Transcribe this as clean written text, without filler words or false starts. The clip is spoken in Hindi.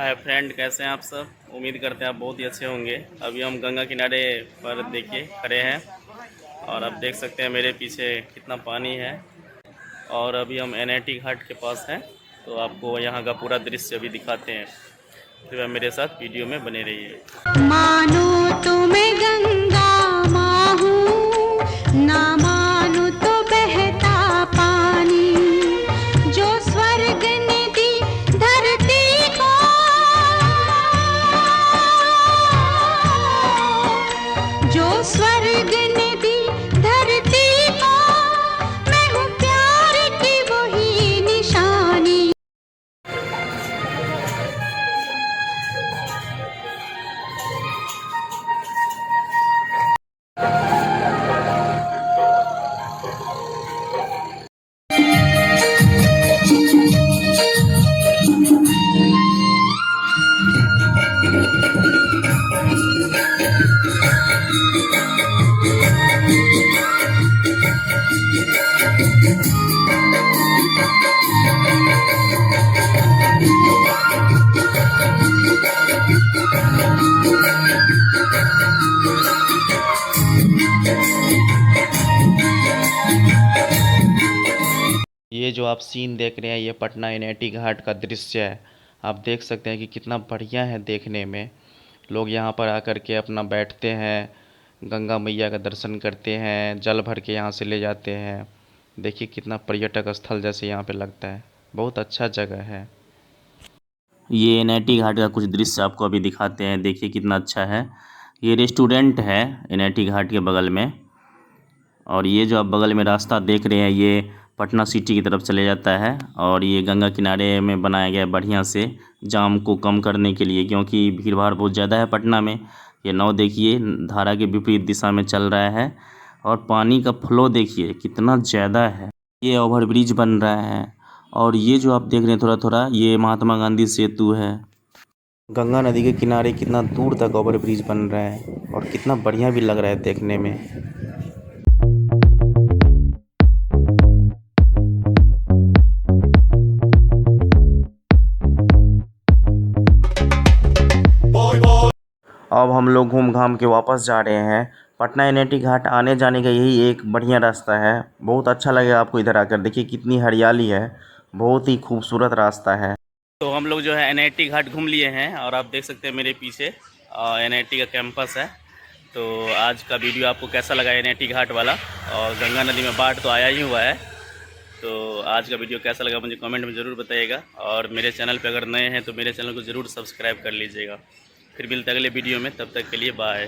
हाय फ्रेंड, कैसे हैं आप सब। उम्मीद करते हैं आप बहुत ही अच्छे होंगे। अभी हम गंगा किनारे पर देखिए खड़े हैं और आप देख सकते हैं मेरे पीछे कितना पानी है। और अभी हम एनआईटी घाट के पास हैं, तो आपको यहाँ का पूरा दृश्य भी दिखाते हैं। तो मेरे साथ वीडियो में बने रहिए। मानो तो मैं गंगा माँ हूँ, ना मानो तो बहता पानी, जो स्वर्ग ने दी धरती को, जो स्वर्ग ने दी धरती को, मैं हूँ प्यार की वही निशानी। ये जो आप सीन देख रहे हैं, ये पटना एनआईटी घाट का दृश्य है। आप देख सकते हैं कि कितना बढ़िया है देखने में। लोग यहाँ पर आकर के अपना बैठते हैं, गंगा मैया का दर्शन करते हैं, जल भर के यहाँ से ले जाते हैं। देखिए कितना पर्यटक स्थल जैसे यहाँ पे लगता है। बहुत अच्छा जगह है। ये एनआईटी घाट का कुछ दृश्य आपको अभी दिखाते हैं। देखिए कितना अच्छा है। ये रेस्टोरेंट है एनआईटी घाट के बगल में। और ये जो आप बगल में रास्ता देख रहे हैं, ये पटना सिटी की तरफ चले जाता है। और ये गंगा किनारे में बनाया गया है बढ़िया से, जाम को कम करने के लिए, क्योंकि भीड़ भाड़ बहुत ज़्यादा है पटना में। ये नाव देखिए धारा के विपरीत दिशा में चल रहा है और पानी का फ्लो देखिए कितना ज़्यादा है। ये ओवर ब्रिज बन रहा है। और ये जो आप देख रहे हैं थोड़ा थोड़ा, ये महात्मा गांधी सेतु है। गंगा नदी के किनारे कितना दूर तक ओवर ब्रिज बन रहा है और कितना बढ़िया भी लग रहा है देखने में। अब हम लोग घूम घाम के वापस जा रहे हैं। पटना एनआईटी घाट आने जाने का यही एक बढ़िया रास्ता है। बहुत अच्छा लगेगा आपको इधर आकर। देखिए कितनी हरियाली है, बहुत ही खूबसूरत रास्ता है। तो हम लोग जो है एनआईटी घाट घूम लिए हैं और आप देख सकते हैं मेरे पीछे एनआईटी का कैंपस है। तो आज का वीडियो आपको कैसा लगा एनआईटी घाट वाला। और गंगा नदी में बाढ़ तो आया ही हुआ है। तो आज का वीडियो कैसा लगा मुझे कमेंट में ज़रूर बताइएगा। और मेरे चैनल पे अगर नए हैं तो मेरे चैनल को ज़रूर सब्सक्राइब कर लीजिएगा। फिर मिलते हैं अगले वीडियो में, तब तक के लिए बाय।